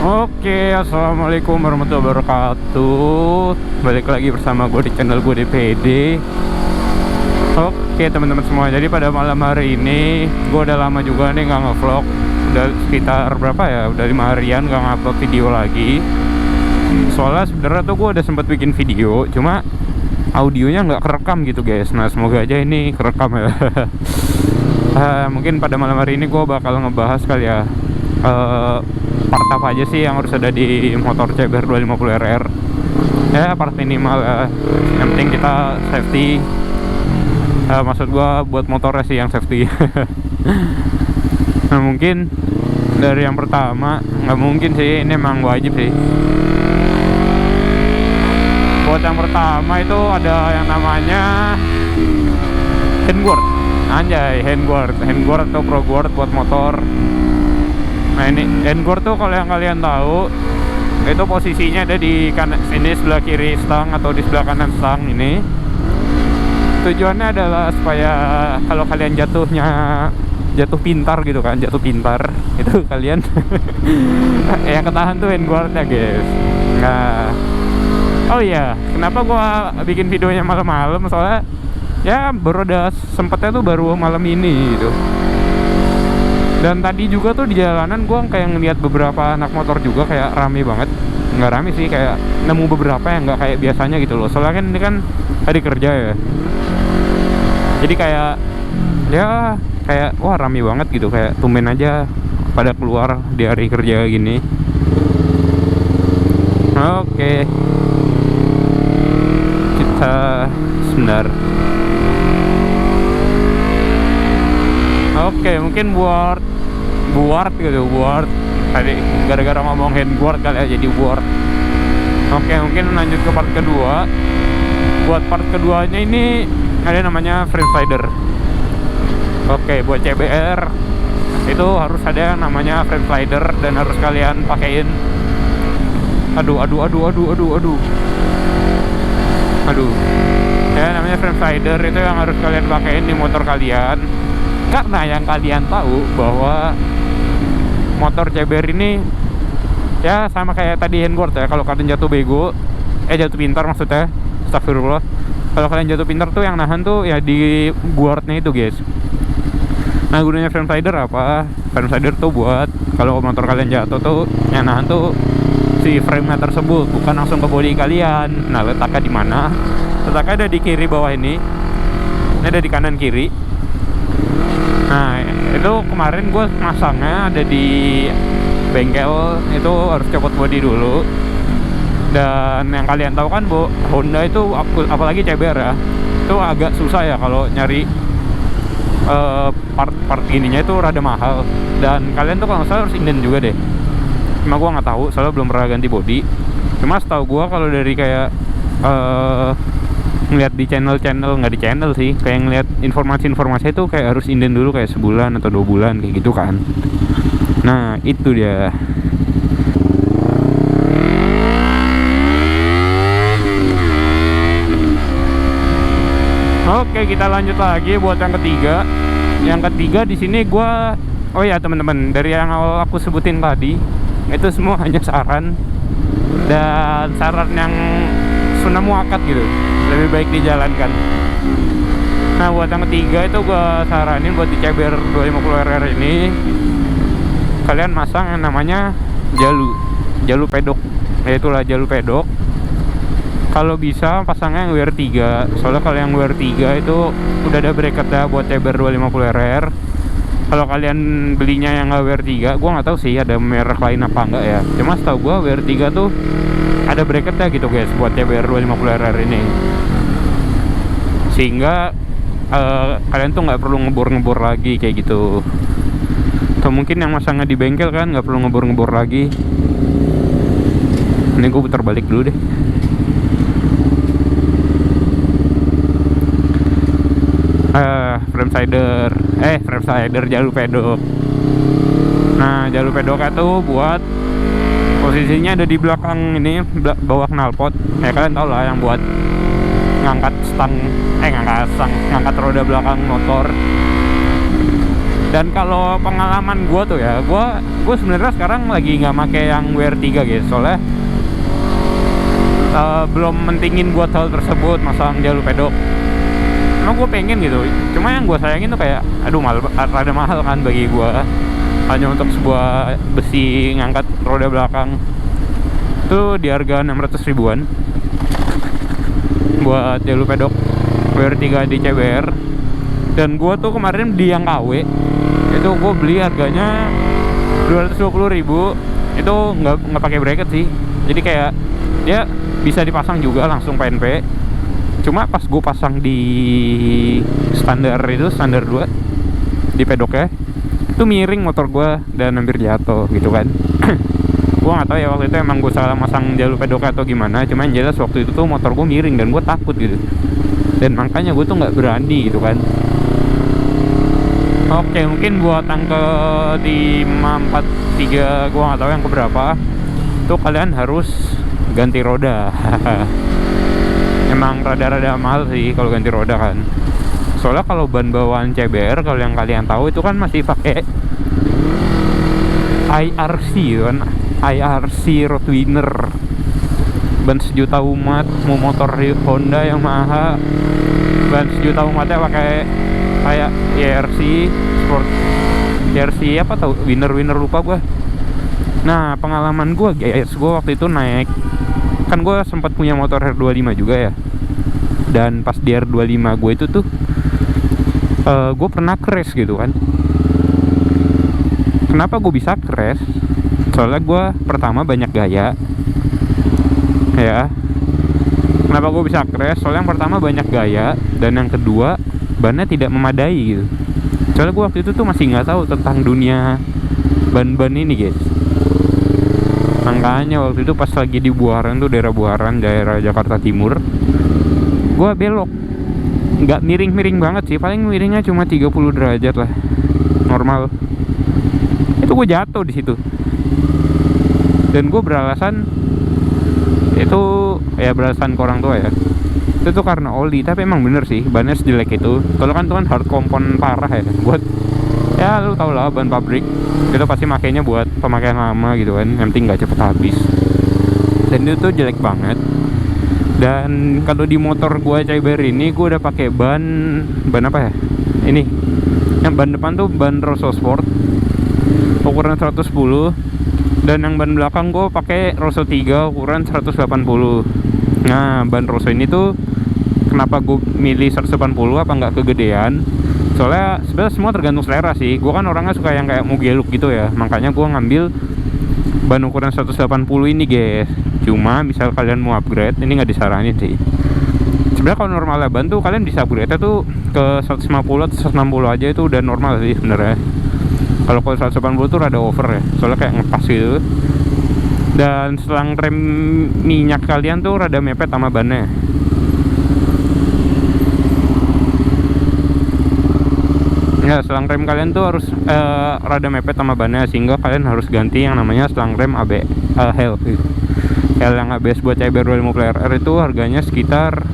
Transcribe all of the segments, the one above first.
Oke, assalamualaikum warahmatullahi wabarakatuh. Balik lagi bersama gue di channel gue DPD. Oke teman-teman semua, jadi pada malam hari ini gue udah lama juga nih nggak ngevlog. Udah sekitar berapa ya, udah 5 harian nggak ngupload video lagi. Soalnya sebenarnya tuh gue udah sempet bikin video, cuma audionya nggak kerekam gitu guys. Nah semoga aja ini kerekam ya. Mungkin pada malam hari ini gue bakal ngebahas kali ya, part apa aja sih yang harus ada di motor CBR 250RR. Ya part minimal ya. Yang penting kita safety. Maksud gua buat motornya sih yang safety. Nah mungkin dari yang pertama, nggak mungkin sih, ini emang wajib sih. Buat yang pertama itu ada yang namanya handguard. Anjay, handguard atau pro guard buat motor. Nah ini handguard tuh kalau yang kalian tahu, itu posisinya ada di kanan sini, sebelah kiri stang atau di sebelah kanan stang ini. Tujuannya adalah supaya kalau kalian jatuh pintar gitu kan, jatuh pintar itu kalian yang ketahan tuh handguardnya guys. Nah, oh iya, kenapa gua bikin videonya malam-malam? Soalnya ya baru ada sempetnya tuh baru malam ini gitu. Dan tadi juga tuh di jalanan gue kayak ngeliat beberapa anak motor juga kayak rame banget. Nggak rame sih, kayak nemu beberapa yang nggak kayak biasanya gitu loh. Soalnya kan ini kan hari kerja ya. Jadi kayak ya kayak wah rame banget gitu, kayak tumben aja pada keluar di hari kerja gini. Oke. Kita sebentar. Oke, mungkin buat tadi gara-gara ngomong handguard kali ya jadi board. Oke, mungkin lanjut ke part kedua. Buat part keduanya ini ada namanya frame slider. Oke, buat CBR itu harus ada yang namanya frame slider dan harus kalian pakein. Aduh. Ya namanya frame slider itu yang harus kalian pakein di motor kalian. Karena yang kalian tahu bahwa motor CBR ini ya sama kayak tadi handguard ya. Kalau kalian jatuh pintar maksudnya, astagfirullah. Kalau kalian jatuh pintar tuh yang nahan tuh ya di guardnya itu guys. Nah gunanya frame slider apa? Frame slider tuh buat kalau motor kalian jatuh tuh yang nahan tuh si frame-nya tersebut, bukan langsung ke bodi kalian. Nah letaknya di mana? Letaknya ada di kiri bawah ini. Ini ada di kanan kiri. Nah itu kemarin gue masangnya ada di bengkel, itu harus copot bodi dulu. Dan yang kalian tahu kan Bu, Honda itu apalagi CBR ya, itu agak susah ya kalau nyari part ininya, itu rada mahal. Dan kalian tuh kalau nggak salah harus inden juga deh. Cuma gue nggak tahu, soalnya belum pernah ganti bodi. Cuma setahu gue kalau dari kayak ngeliat di channel nggak di channel sih, kayak ngeliat informasi itu kayak harus inden dulu kayak sebulan atau 2 bulan kayak gitu kan. Nah itu dia. Oke, kita lanjut lagi buat yang ketiga. Yang ketiga di sini gua, oh ya teman-teman, dari yang awal aku sebutin tadi itu semua hanya saran, dan saran yang sunnah muakkad gitu, lebih baik dijalankan. Nah buat yang ketiga itu gua saranin buat di CBR 250RR ini kalian masang yang namanya jalu pedok. Ya itulah jalu pedok. Kalau bisa pasangnya yang WR3. Soalnya kalau yang WR3 itu udah ada bracketnya buat CBR 250RR. Kalau kalian belinya yang nggak WR3, gua nggak tahu sih ada merek lain apa enggak ya. Cuma setahu gua WR3 tuh ada bracketnya gitu guys buat CBR 250RR ini. Sehingga kalian tuh nggak perlu ngebor lagi kayak gitu. Atau mungkin yang masangnya di bengkel kan nggak perlu ngebor lagi. Ini gue putar balik dulu deh. Frame slider jalur pedok. Nah jalur pedoknya tuh buat posisinya ada di belakang ini, bawah knalpot. Ya kalian tau lah yang buat ngangkat roda belakang motor. Dan kalau pengalaman gue tuh ya, gue sebenarnya sekarang lagi nggak make yang WR3 guys, soalnya belum mentingin buat hal tersebut, masang jalur pedok. Emang gue pengen gitu, cuma yang gue sayangin tuh kayak aduh rada mahal kan bagi gue, hanya untuk sebuah besi ngangkat roda belakang tuh di harga 600 ribuan buat jalur pedok WR3 di CBR. Dan gue tuh kemarin di yang KW itu gue beli harganya 220 ribu, itu nggak pakai bracket sih, jadi kayak dia bisa dipasang juga langsung PNP. Cuma pas gue pasang di standar 2 di pedoknya itu miring motor gue dan hampir jatuh gitu kan. Gue nggak tahu ya waktu itu emang gue salah masang jalur pedoknya atau gimana, cuma yang jelas waktu itu tuh motor gue miring dan gue takut gitu, dan makanya gue tuh nggak berani gitu kan. Oke, mungkin buat angka di 543 gue nggak tahu yang keberapa tuh kalian harus ganti roda. Emang rada-rada mahal sih kalau ganti roda kan, soalnya kalau ban bawaan CBR kalau yang kalian tahu itu kan masih pakai IRC kan, IRC Roadwinner, ban sejuta umat. Mau motor Honda yang mahal, ban sejuta umatnya pakai kayak IRC Sport, IRC apa tau, winner lupa gue. Nah pengalaman gue guys, gue waktu itu naik kan, gue sempat punya motor R25 juga ya, dan pas di R25 gue itu tuh gue pernah crash gitu kan. Kenapa gue bisa crash? Soalnya gue pertama banyak gaya ya. Kenapa gue bisa crash? Soalnya yang pertama banyak gaya, dan yang kedua bannya tidak memadai gitu. Soalnya gue waktu itu tuh masih nggak tahu tentang dunia ban-ban ini guys. Makanya waktu itu pas lagi di Buaran tuh, daerah Buaran, daerah Jakarta Timur, gue belok nggak miring-miring banget sih, paling miringnya cuma 30 derajat lah, normal. Itu gue jatuh di situ, dan gue beralasan itu ya, beralasan ke orang tua ya, itu tuh karena oli. Tapi emang bener sih bannya sejelek itu. Kalau kan tuh kan hard compound parah ya, buat ya lu tau lah ban pabrik itu pasti makainya buat pemakaian lama gitu kan, yang penting nggak cepet habis. Dan itu tuh jelek banget. Dan kalau di motor gua CBR ini gua udah pakai ban apa ya ini, yang ban depan tuh ban Rosso Sport ukuran 110, dan yang ban belakang gua pakai Rosso 3 ukuran 180. Nah ban Rosso ini tuh kenapa gue milih 180, apa nggak kegedean? Soalnya sebenarnya semua tergantung selera sih. Gue kan orangnya suka yang kayak mugeluk gitu ya, makanya gue ngambil ban ukuran 180 ini guys. Cuma misal kalian mau upgrade, ini nggak disaranin sih. Sebenarnya kalau normalnya ban tuh kalian bisa upgrade tuh ke 150 atau 160 aja, itu udah normal sih sebenarnya. Kalau 180 tuh rada over ya, soalnya kayak ngepas gitu. Dan selang rem minyak kalian tuh rada mepet sama bannya. Ya, selang rem kalian tuh harus rada mepet sama bannya, sehingga kalian harus ganti yang namanya selang rem HEL gitu. HEL yang ABS buat CBR 250RR itu harganya sekitar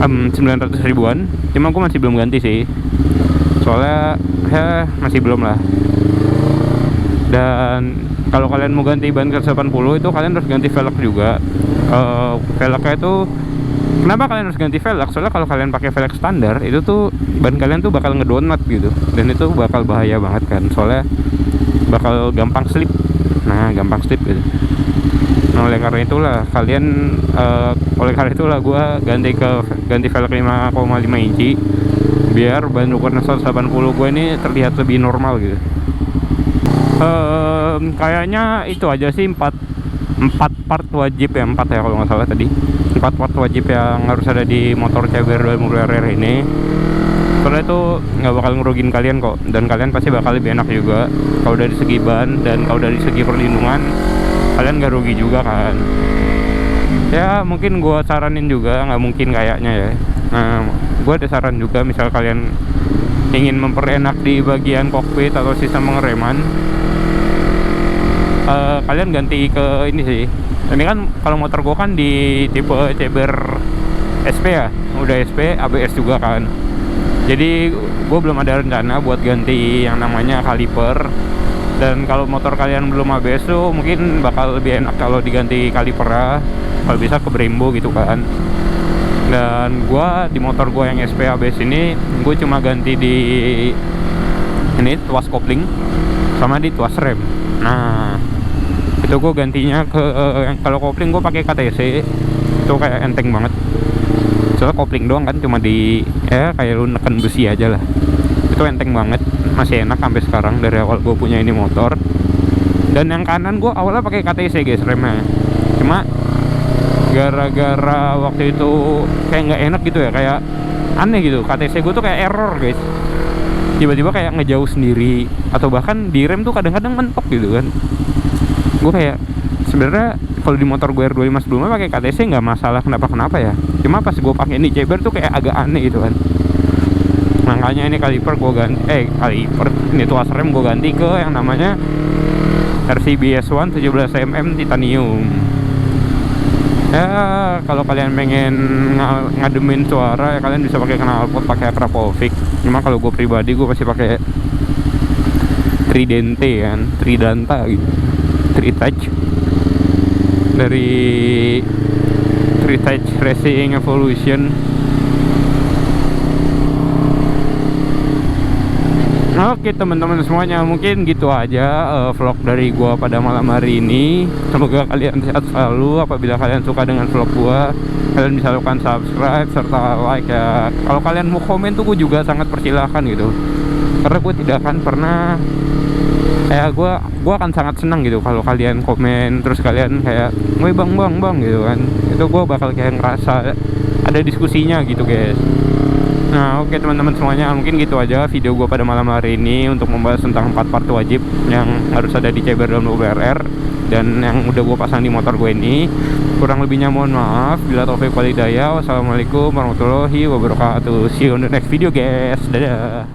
900 ribuan. Cuma gue masih belum ganti sih, soalnya masih belum lah. Dan kalau kalian mau ganti ban ke 80 itu kalian harus ganti velg juga. Velgnya itu, kenapa kalian harus ganti velg? Soalnya kalau kalian pakai velg standar itu tuh ban kalian tuh bakal ngedonat gitu, dan itu bakal bahaya banget kan, soalnya bakal gampang slip. Nah gampang slip gitu. Nah oleh karena itulah gue ganti velg 5,5 inci biar ban ukuran 180 gue ini terlihat lebih normal gitu. Kayaknya itu aja sih, 4 part wajib ya, 4 ya kalau nggak salah tadi, 4 part wajib yang harus ada di motor CBR 250RR ini. Soalnya itu nggak bakal ngerugin kalian kok, dan kalian pasti bakal lebih enak juga kalau dari segi ban, dan kalau dari segi perlindungan kalian nggak rugi juga kan. Ya mungkin gue saranin juga, nggak mungkin kayaknya ya, nah gue ada saran juga, misal kalian ingin memperenak di bagian kokpit atau sistem pengereman, kalian ganti ke ini sih. Ini kan kalau motor gue kan di tipe CBR SP ya, udah SP ABS juga kan, jadi gue belum ada rencana buat ganti yang namanya kaliper. Dan kalau motor kalian belum ABS tuh mungkin bakal lebih enak kalau diganti kalipernya, kalau bisa ke Brembo gitu kan. Dan gua di motor gua yang SP ABS ini, gue cuma ganti di ini tuas kopling sama di tuas rem. Nah itu gue gantinya ke kalau kopling gue pakai KTC, itu kayak enteng banget. Soalnya kopling doang kan, cuma di kayak lu neken besi aja lah. Itu enteng banget, masih enak sampai sekarang dari awal gue punya ini motor. Dan yang kanan gue awalnya pakai KTC guys remnya, cuma gara-gara waktu itu kayak nggak enak gitu ya, kayak aneh gitu, KTC gue tuh kayak error guys, tiba-tiba kayak ngejauh sendiri, atau bahkan di rem tuh kadang-kadang mentok gitu kan. Gue kayak sebenarnya kalau di motor gue R25 sebelumnya pakai KTC nggak masalah kenapa ya, cuma pas gue pakai ini CBR tuh kayak agak aneh gitu kan. Makanya ini kaliper gue ganti, kaliper ini tuas rem gue ganti ke yang namanya RCBS1 17mm titanium. Ya kalau kalian pengen ngademin suara ya kalian bisa pakai knalpot, pakai Krapovic. Cuma kalau gue pribadi gue pasti pakai Tridente kan, Tridanta gitu, Tritouch dari Tritouch Racing Evolution. Oke teman-teman semuanya, mungkin gitu aja vlog dari gua pada malam hari ini. Semoga kalian sehat selalu. Apabila kalian suka dengan vlog gua, kalian bisa lakukan subscribe serta like ya. Kalau kalian mau komen tuh gua juga sangat persilahkan gitu, karena gua tidak akan pernah gua akan sangat senang gitu kalau kalian komen terus kalian kayak woi bang gitu kan. Itu gua bakal kayak ngerasa ada diskusinya gitu guys. Nah oke teman-teman semuanya, mungkin gitu aja video gue pada malam hari ini untuk membahas tentang 4 part wajib yang harus ada di CBR dalam WRR dan yang udah gue pasang di motor gue ini. Kurang lebihnya mohon maaf. Bila taufik walhidayah. Wassalamualaikum warahmatullahi wabarakatuh. See you on the next video guys. Dadah.